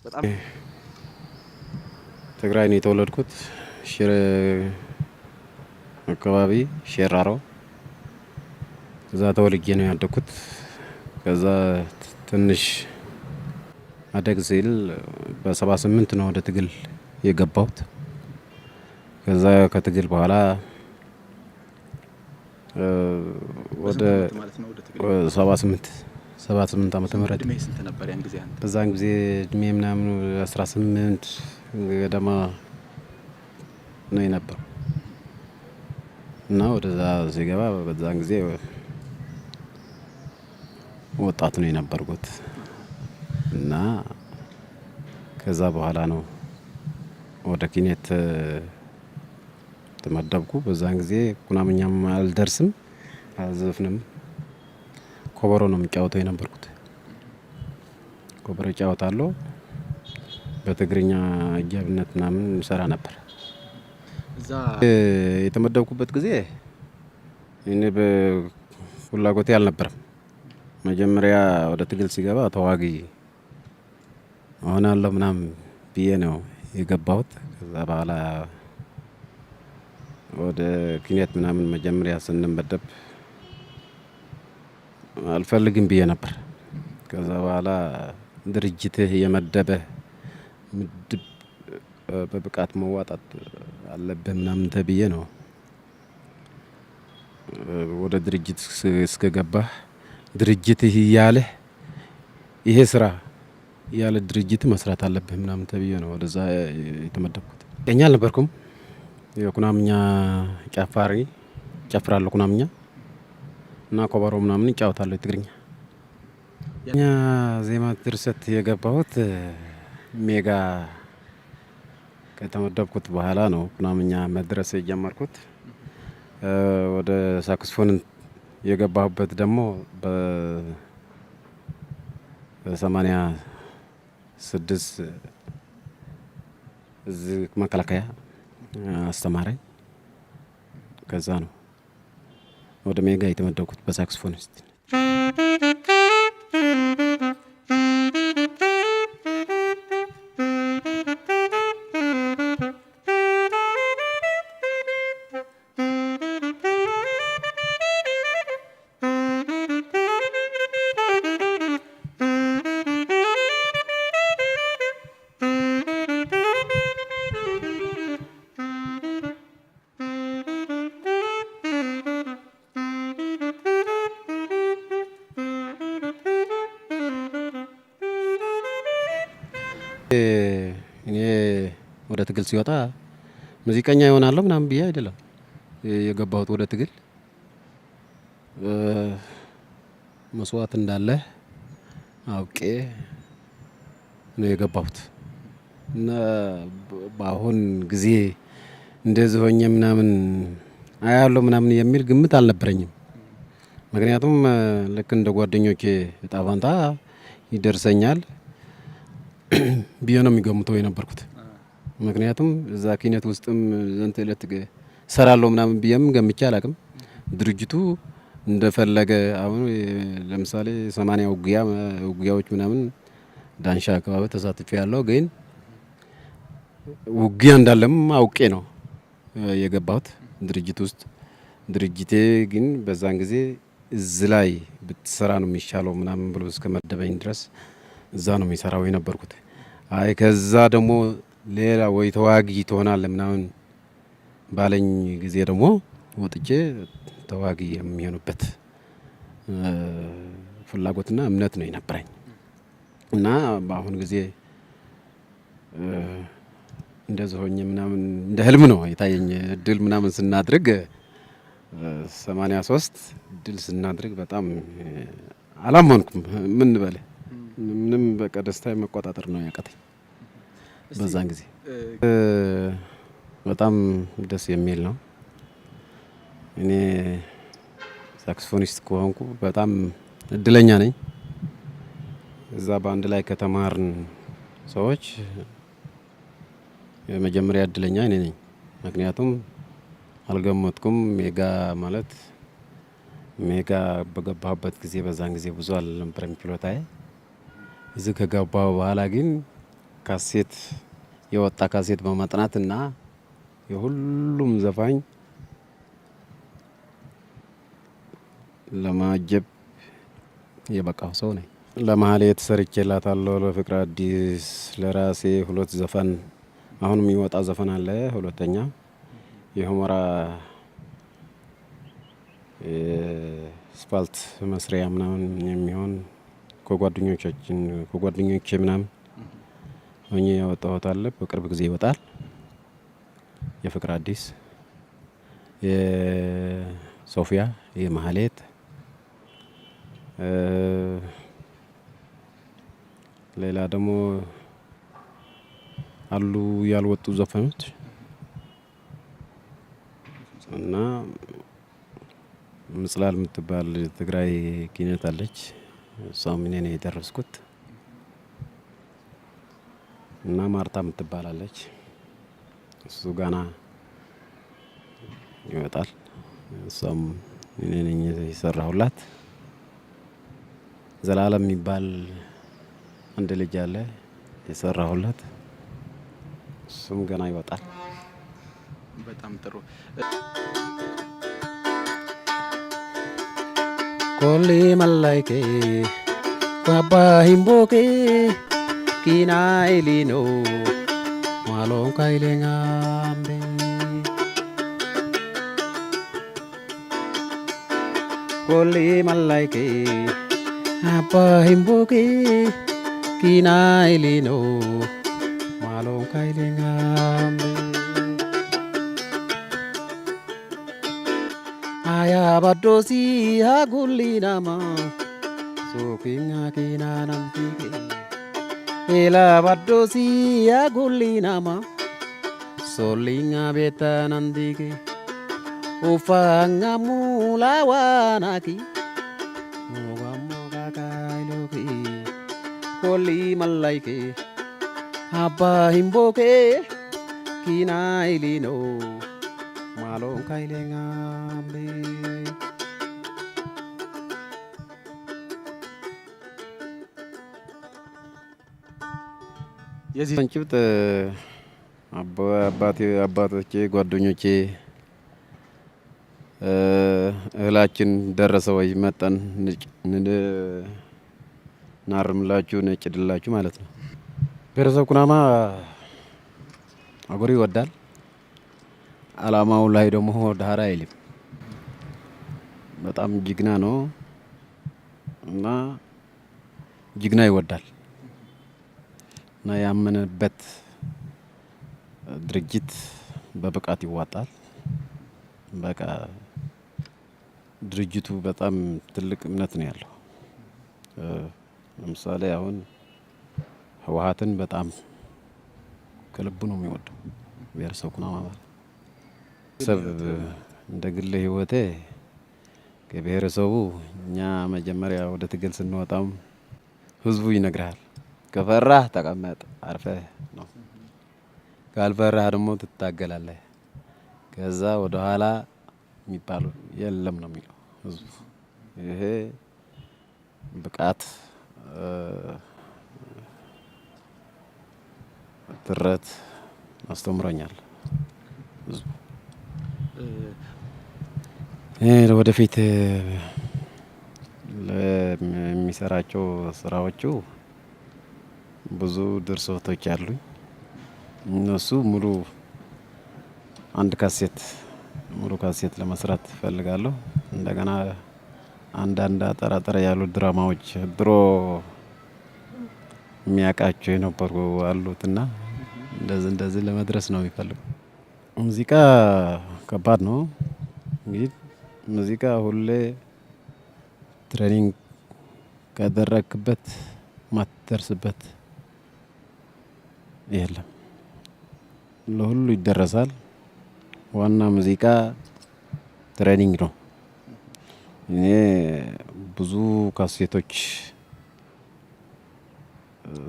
በጣም ትግራይ ነው የተወለድኩት። ሽሬ አካባቢ ሸራሮ እዛ ተወልጄ ነው ያደግኩት። ከዛ ትንሽ አደግ ሲል በ78 ነው ወደ ትግል የገባሁት። ከዛ ከትግል በኋላ ወደ 78 ዓመተ ምህረት እድሜ ስንት ነበር ያን ጊዜ አንተ? በዛን ጊዜ እድሜ ምናምን 18 ገደማ ነው የነበረው እና ወደዛ ሲገባ በዛን ጊዜ ወጣት ነው የነበርኩት እና ከዛ በኋላ ነው ወደ ኪነት ተመደብኩ። በዛን ጊዜ ኩናምኛም አልደርስም አልዘፍንም፣ ኮበሮ ነው የሚጫወተው የነበርኩት። ኮበሮ እጫወታለሁ። በትግርኛ አጃቢነት ምናምን ሰራ ነበር። እዛ የተመደብኩበት ጊዜ እኔ በፍላጎቴ አልነበረም። መጀመሪያ ወደ ትግል ሲገባ ተዋጊ እሆናለሁ ምናምን ብዬ ነው የገባሁት። ከዛ በኋላ ወደ ኪነት ምናምን መጀመሪያ ስንመደብ አልፈልግም ብዬ ነበር። ከዛ በኋላ ድርጅትህ የመደበ ምድብ በብቃት መዋጣት አለብህ ምናምን ተብዬ ነው ወደ ድርጅት እስከገባህ ድርጅትህ እያለህ ይሄ ስራ ያለ ድርጅት መስራት አለብህ ምናምን ተብዬ ነው ወደዛ የተመደብኩት። እኛ አልነበርኩም የኩናምኛ ጨፋሪ ጨፍራለሁ ኩናምኛ እና ኮበሮ ምናምን እጫወታለሁ ትግርኛ። እኛ ዜማ ድርሰት የገባሁት ሜጋ ከተመደብኩት በኋላ ነው ኩናምኛ መድረስ የጀመርኩት። ወደ ሳክስፎን የገባሁበት ደግሞ በ86 እዚህ መከላከያ አስተማረኝ። ከዛ ነው ወደ ሜጋ የተመደብኩት በሳክስፎኒስት። እኔ ወደ ትግል ሲወጣ ሙዚቀኛ ይሆናለሁ ምናምን ብዬ አይደለም የገባሁት ወደ ትግል። መስዋዕት እንዳለ አውቄ ነው የገባሁት እና በአሁን ጊዜ እንደዚህ ሆኜ ምናምን አያለሁ ምናምን የሚል ግምት አልነበረኝም። ምክንያቱም ልክ እንደ ጓደኞቼ እጣ ፈንታ ይደርሰኛል ብዬ ነው የሚገምተው የነበርኩት። ምክንያቱም እዛ ኪነት ውስጥም ዘንተ እለት እሰራለሁ ምናምን ብዬም ገምቼ አላውቅም። ድርጅቱ እንደፈለገ አሁን ለምሳሌ 80 ውጊያዎች ምናምን ዳንሻ አካባቢ ተሳትፌያለሁ። ግን ውጊያ እንዳለም አውቄ ነው የገባሁት ድርጅት ውስጥ። ድርጅቴ ግን በዛን ጊዜ እዚህ ላይ ብትሰራ ነው የሚሻለው ምናምን ብሎ እስከመደበኝ ድረስ እዛ ነው የሚሰራው የነበርኩት። አይ ከዛ ደግሞ ሌላ ወይ ተዋጊ ትሆናለህ ምናምን ባለኝ ጊዜ ደግሞ ወጥቼ ተዋጊ የሚሆንበት ፍላጎትና እምነት ነው የነበረኝ እና በአሁን ጊዜ እንደዚህ ሆኜ ምናምን እንደ ህልም ነው የታየኝ። ድል ምናምን ስናድርግ 83 ድል ስናድርግ በጣም አላመንኩም። ምን በለ ምንም በቃ ደስታ መቆጣጠር ነው ያቃተኝ በዛን ጊዜ። በጣም ደስ የሚል ነው። እኔ ሳክስፎኒስት ከሆንኩ በጣም እድለኛ ነኝ። እዛ በአንድ ላይ ከተማርን ሰዎች የመጀመሪያ እድለኛ እኔ ነኝ። ምክንያቱም አልገመትኩም ሜጋ ማለት ሜጋ በገባሁበት ጊዜ በዛን ጊዜ ብዙ አልነበረም ችሎታዬ። እዚህ ከገባሁ በኋላ ግን ካሴት የወጣ ካሴት በማጥናት እና የሁሉም ዘፋኝ ለማጀብ የበቃው ሰው ነኝ። ለማህሌት ሰርቼላታለሁ። ለፍቅር አዲስ ለራሴ 2 ዘፈን አሁን የሚወጣ ዘፈን አለ። ሁለተኛ የሁመራ ስፓልት መስሪያ ምናምን የሚሆን ከጓደኞቼ ምናምን ሆኜ ያወጣሁት አለ። በቅርብ ጊዜ ይወጣል። የፍቅር አዲስ፣ የሶፊያ፣ የማህሌት ሌላ ደግሞ አሉ ያልወጡ ዘፈኖች እና ምጽላል የምትባል ትግራይ ኪነት አለች። እሷም እኔ ነኝ የደረስኩት እና ማርታ የምትባላለች እሱ ጋና ይወጣል። እሷም እኔ ነኝ የሰራሁላት። ዘላለም የሚባል አንድ ልጅ አለ የሰራሁላት። እሱም ገና ይወጣል። በጣም ጥሩ። ኮሊ መላይኬ ባባ ሂምቦኬ ኪና ኢሊኖ ማሎን ካይሌንጋምቤ ኮሊ መላይኬ ባባ ሂምቦኬ ኪና ኢሊኖ ማሎን ካይሌንጋምቤ aya badosi haguli nama sokinga kina namtike ela badosi haguli nama solinga beta nandike ufanga mula wanaki moga kailoki koli malaike apa himboke kina ilino malong kailengambe የዚህ ጭብጥ አባቶቼ ጓደኞቼ እህላችን ደረሰ ወይ መጠን ናርምላችሁ ነጭድላችሁ ማለት ነው። ብሔረሰብ ኩናማ አገሩ ይወዳል። አላማው ላይ ደግሞ ዳራ አይልም። በጣም ጅግና ነው እና ጅግና ይወዳል እና ያመነበት ድርጅት በብቃት ይዋጣል። በቃ ድርጅቱ በጣም ትልቅ እምነት ነው ያለው። ለምሳሌ አሁን ህወሓትን በጣም ከልቡ ነው የሚወደው ብሔረሰብ ኩናማ ማለት ሰብ እንደ ግል ህይወቴ ከብሔረሰቡ እኛ መጀመሪያ ወደ ትግል ስንወጣም ህዝቡ ይነግራል። ከፈራህ ተቀመጥ አርፈህ ነው፣ ካልፈራህ ደግሞ ትታገላለህ። ከዛ ወደ ኋላ የሚባሉ የለም ነው የሚለው ህዝቡ። ይሄ ብቃት ትረት አስተምሮኛል ህዝቡ። ወደፊት ለሚሰራቸው ስራዎቹ ብዙ ድርሰቶች አሉኝ። እነሱ ሙሉ ካሴት ለመስራት እፈልጋለሁ። እንደገና አንዳንድ አጠራጠር ያሉ ድራማዎች ድሮ የሚያውቃቸው የነበሩ አሉትና እንደዚህ ለመድረስ ነው የሚፈልገው። ሙዚቃ ከባድ ነው። እንግዲህ ሙዚቃ ሁሌ ትሬኒንግ ካደረክበት ማትደርስበት የለም። ለሁሉ ይደረሳል። ዋና ሙዚቃ ትሬኒንግ ነው። እኔ ብዙ ካሴቶች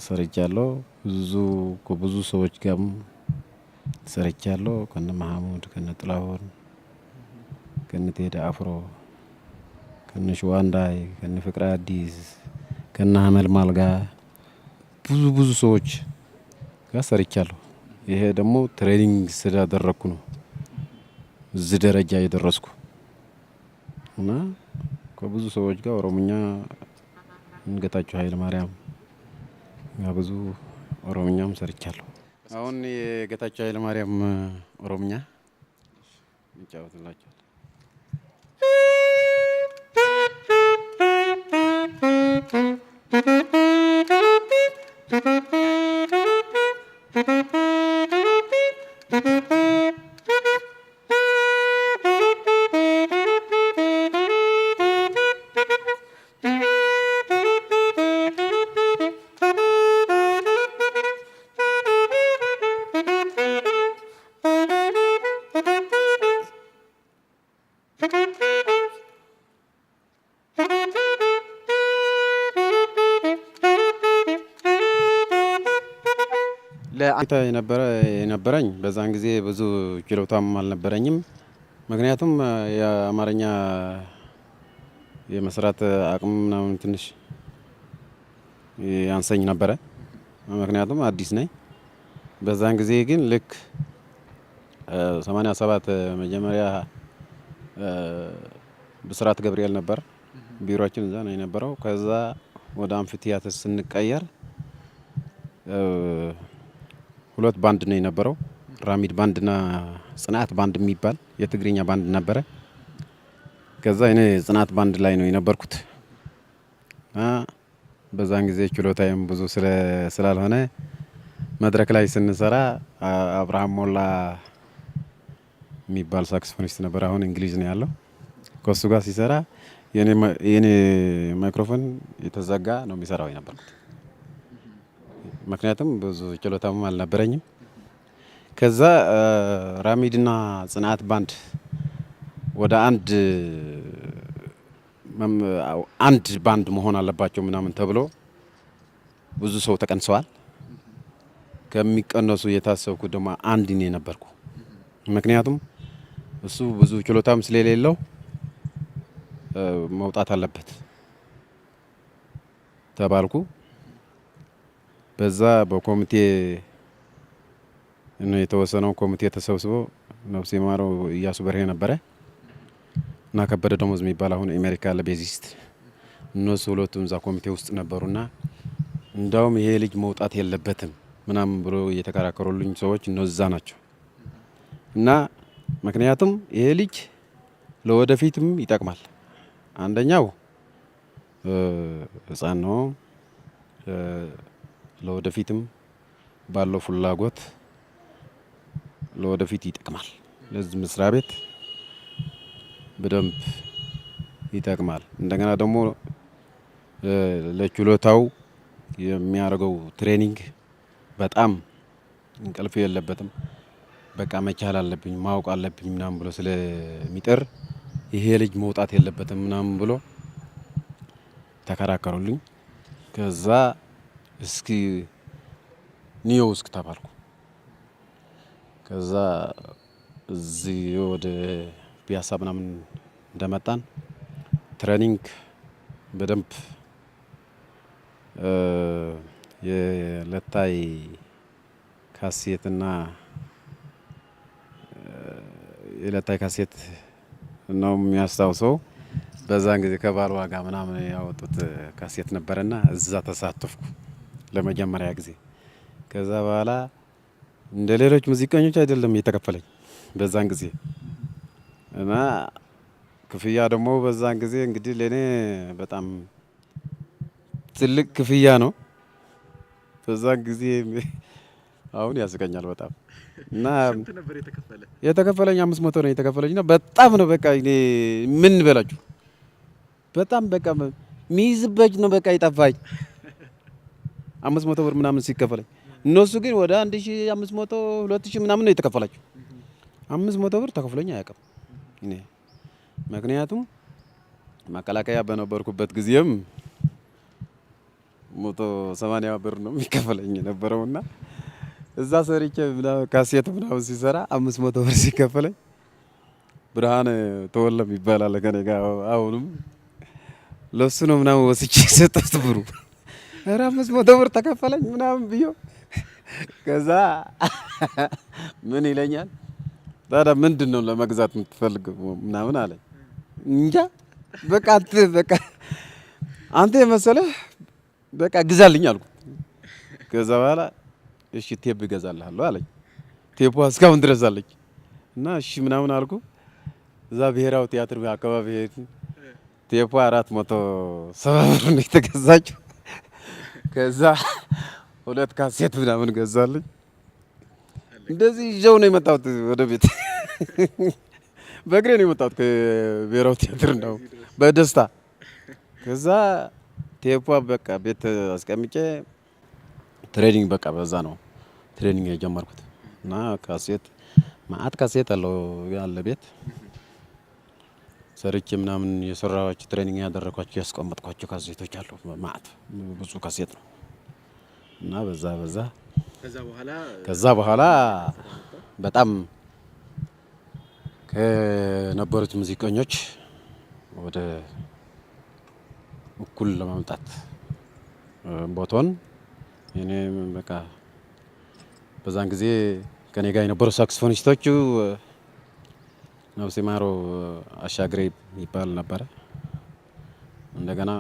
ሰርቻለሁ። ከብዙ ሰዎች ጋርም ሰርቻለሁ። ከነ መሐሙድ፣ ከነ ጥላሁን፣ ከነ ቴዲ አፍሮ፣ ከነ ሽዋንዳይ፣ ከነ ፍቅር አዲስ፣ ከነ አመልማል ጋር ብዙ ሰዎች ጋር ሰርቻለሁ። ይሄ ደግሞ ትሬኒንግ ስላደረኩ ነው እዚህ ደረጃ የደረስኩ እና ከብዙ ሰዎች ጋር ኦሮምኛ ጌታቸው ኃይለ ማርያም ብዙ ኦሮምኛም ሰርቻለሁ። አሁን የጌታቸው ኃይለ ማርያም ኦሮምኛ እንጫወትላችኋል። ለአንተ የነበረኝ በዛን ጊዜ ብዙ ችሎታም አልነበረኝም። ምክንያቱም የአማርኛ የመስራት አቅም ምናምን ትንሽ ያንሰኝ ነበረ። ምክንያቱም አዲስ ነኝ። በዛን ጊዜ ግን ልክ 87 መጀመሪያ ብስራት ገብርኤል ነበር ቢሮአችን እዛ ነው የነበረው። ከዛ ወደ አምፊቲያትር ስንቀየር ሁለት ባንድ ነው የነበረው። ራሚድ ባንድና ጽናት ባንድ የሚባል የትግርኛ ባንድ ነበረ። ከዛ እኔ ጽናት ባንድ ላይ ነው የነበርኩት። በዛን ጊዜ ችሎታዬም ብዙ ስላልሆነ መድረክ ላይ ስንሰራ አብርሃም ሞላ የሚባል ሳክስፎኒስት ነበር፣ አሁን እንግሊዝ ነው ያለው። ከሱ ጋር ሲሰራ የኔ ማይክሮፎን የተዘጋ ነው የሚሰራው የነበርኩት። ምክንያቱም ብዙ ችሎታም አልነበረኝም። ከዛ ራሚድና ጽናት ባንድ ወደ አንድ ባንድ መሆን አለባቸው ምናምን ተብሎ ብዙ ሰው ተቀንሰዋል። ከሚቀነሱ የታሰብኩ ደግሞ አንድ እኔ ነበርኩ። ምክንያቱም እሱ ብዙ ችሎታም ስለሌለው መውጣት አለበት ተባልኩ። በዛ በኮሚቴ ነው የተወሰነው። ኮሚቴ ተሰብስቦ ነፍሴ ማረው እያሱ በርሄ ነበረ እና ከበደ ደሞዝ የሚባል አሁን አሜሪካ ያለ ቤዚስት፣ እነሱ ሁለቱም እዛ ኮሚቴ ውስጥ ነበሩና እንዳውም ይሄ ልጅ መውጣት የለበትም ምናምን ብሎ እየተከራከሩልኝ ሰዎች እነዛ ናቸው። እና ምክንያቱም ይሄ ልጅ ለወደፊትም ይጠቅማል። አንደኛው ሕፃን ነው፣ ለወደፊትም ባለው ፍላጎት ለወደፊት ይጠቅማል። ለዚህ መስሪያ ቤት በደንብ ይጠቅማል። እንደገና ደግሞ ለችሎታው የሚያደርገው ትሬኒንግ በጣም እንቅልፍ የለበትም። በቃ መቻል አለብኝ ማወቅ አለብኝ ምናምን ብሎ ስለሚጥር ይሄ ልጅ መውጣት የለበትም ምናምን ብሎ ተከራከሩልኝ። ከዛ እስኪ ኒዮ እስክ ተባልኩ። ከዛ እዚህ ወደ ፒያሳ ምናምን እንደመጣን ትሬኒንግ በደንብ የለታይ ካሴትና የለታይ ካሴት ነው የሚያስታውሰው። በዛን ጊዜ ከባል ዋጋ ምናምን ያወጡት ካሴት ነበርና እዛ ተሳተፍኩ ለመጀመሪያ ጊዜ። ከዛ በኋላ እንደ ሌሎች ሙዚቀኞች አይደለም እየተከፈለኝ በዛን ጊዜ እና ክፍያ ደግሞ በዛን ጊዜ እንግዲህ ለኔ በጣም ትልቅ ክፍያ ነው። በዛን ጊዜ አሁን ያስቀኛል በጣም እና ስንት ነበር የተከፈለ? የተከፈለኝ 500 ነው የተከፈለኝና በጣም ነው በቃ እኔ ምን በላችሁ በጣም በቃ ሚይዝበጅ ነው በቃ ይጠፋኝ 500 ብር ምናምን ሲከፈለኝ። እነሱ ግን ወደ 1500 2000 ምናምን ነው የተከፈላቸው። 500 ብር ተከፍሎኝ አያውቅም እኔ። ምክንያቱም መከላከያ በነበርኩበት ጊዜም 180 ብር ነው የሚከፈለኝ የነበረውና እዛ ሰርቼ ካሴት ምናምን ሲሰራ 500 ብር ሲከፈለኝ ብርሃን ተወለም ይባላል ከኔ ጋር አሁንም ለሱ ነው ምናምን ወስጄ ሰጠሁት ብሩ። ኧረ 500 ብር ተከፈለኝ ምናምን ብዬ ከዛ ምን ይለኛል ታዲያ ምንድን ነው ለመግዛት የምትፈልገው ምናምን አለኝ። እንጃ በቃ አንተ የመሰለህ በቃ ግዛልኝ አልኩት። ከዛ በኋላ እሺ ቴፕ እገዛልሃለሁ አለኝ። ቴፖ እስካሁን ድረስ አለች እና እሺ ምናምን አልኩ። እዛ ብሔራዊ ቲያትር አካባቢ ሄድን። ቴፖ 470 ብር ነው የተገዛችው። ከዛ 2 ካሴት ምናምን ገዛልኝ። እንደዚህ ይዤው ነው የመጣሁት ወደ ቤት። በእግሬ ነው የመጣሁት ከብሔራዊ ቲያትር ነው በደስታ። ከዛ ቴፖ በቃ ቤት አስቀምጬ ትሬኒንግ በቃ በዛ ነው ትሬኒንግ የጀመርኩት እና ካሴት ማአት ካሴት አለው ያለ ቤት ሰርቼ ምናምን የሰራኋቸው ትሬኒንግ ያደረኳቸው ያስቀመጥኳቸው ካሴቶች አሉ። ማአት ብዙ ካሴት ነው እና በዛ ከዛ በኋላ በጣም ከነበሩት ሙዚቀኞች ወደ እኩል ለማምጣት ቦቶን እኔ በቃ በዛን ጊዜ ከኔ ጋር የነበሩ ሳክስፎኒስቶቹ ነፍሴ ማሮ አሻግሬ ይባል ነበረ። እንደገና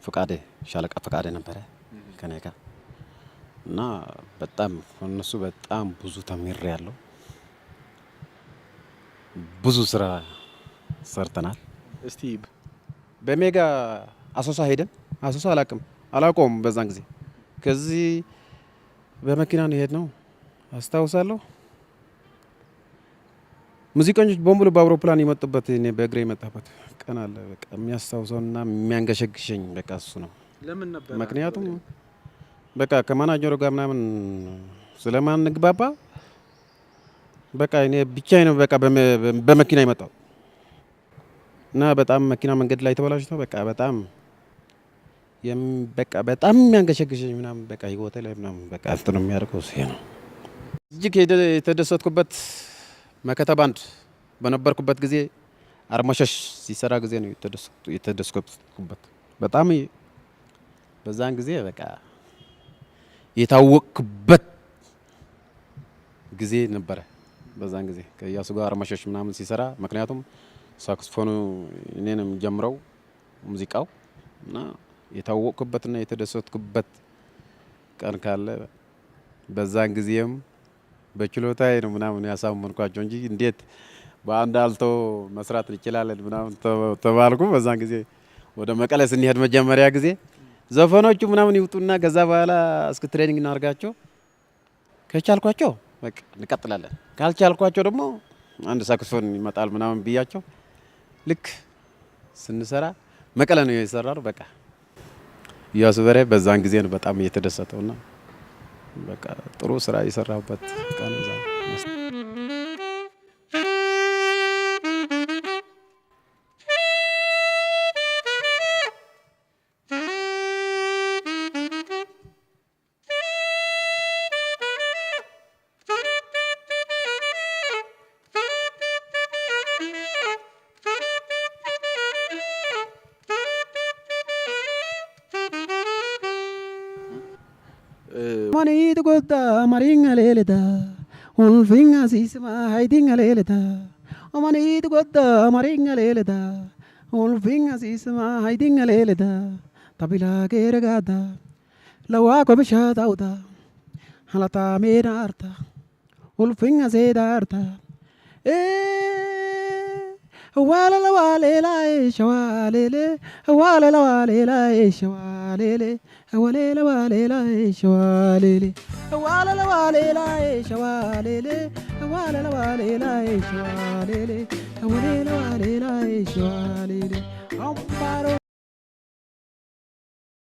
ፍቃዴ ሻለቃ ፍቃዴ ነበረ ከኔ ጋር እና በጣም እነሱ በጣም ብዙ ተምሬያለሁ። ብዙ ስራ ሰርተናል። እስቲ በሜጋ አሶሳ ሄደን አሶሳ አላውቀውም በዛን ጊዜ ከዚህ በመኪና ነው የሄድነው አስታውሳለሁ። ሙዚቀኞች በሙሉ በአውሮፕላን የመጡበት እኔ በእግሬ የመጣበት ቀን አለ። በቃ የሚያስታውሰውና የሚያንገሸግሸኝ በቃ እሱ ነው። ለምን ነበር? ምክንያቱም በቃ ከማናጀሩ ጋር ምናምን ስለማንግባባ በቃ እኔ ብቻዬን ነው በቃ በመኪና የመጣው እና በጣም መኪና መንገድ ላይ ተበላሽቶ በቃ በጣም የሚያንገሸግሸኝ ምናምን በቃ ህይወቴ ላይ ምናምን በቃ እንትን ነው የሚያደርገው ይሄ ነው። እጅግ የተደሰትኩበት መከታ ባንድ በነበርኩበት ጊዜ አርማሸሽ ሲሰራ ጊዜ ነው የተደሰትኩበት። በጣም በዛን ጊዜ በቃ የታወቅኩበት ጊዜ ነበረ። በዛን ጊዜ ከኢያሱ ጋር አርማሸሽ ምናምን ሲሰራ ምክንያቱም ሳክስፎኑ እኔ ነው የምጀምረው ሙዚቃው እና የታወቅኩበትና የተደሰትኩበት ቀን ካለ በዛን ጊዜም በችሎታዬ ነው ምናምን ያሳመንኳቸው እንጂ እንዴት በአንድ አልቶ መስራት እንችላለን ምናምን ተባልኩ። በዛን ጊዜ ወደ መቀሌ ስንሄድ መጀመሪያ ጊዜ ዘፈኖቹ ምናምን ይውጡና ከዛ በኋላ እስከ ትሬኒንግ እናርጋቸው ከቻልኳቸው በቃ እንቀጥላለን፣ ካልቻልኳቸው ደግሞ አንድ ሳክስፎን ይመጣል ምናምን ብያቸው ልክ ስንሰራ መቀሌ ነው የሰራነው። በቃ ኢያሱ በሬ በዛን ጊዜ ነው በጣም እየተደሰተውና በቃ ጥሩ ስራ የሰራሁበት ቀን እዛ Manito goda maringa leleta ulfinga sisma haidinga leleta manito goda maringa leleta ulfinga sisma haidinga leleta tabila geragada lawa ko bishata uta halata mera arta ulfinga zedarta wala la wale la shawalele wala la wale la shawalele wale la wale la shawalele wala la wale la shawalele wala la wale la shawalele wale la wale la shawalele amparo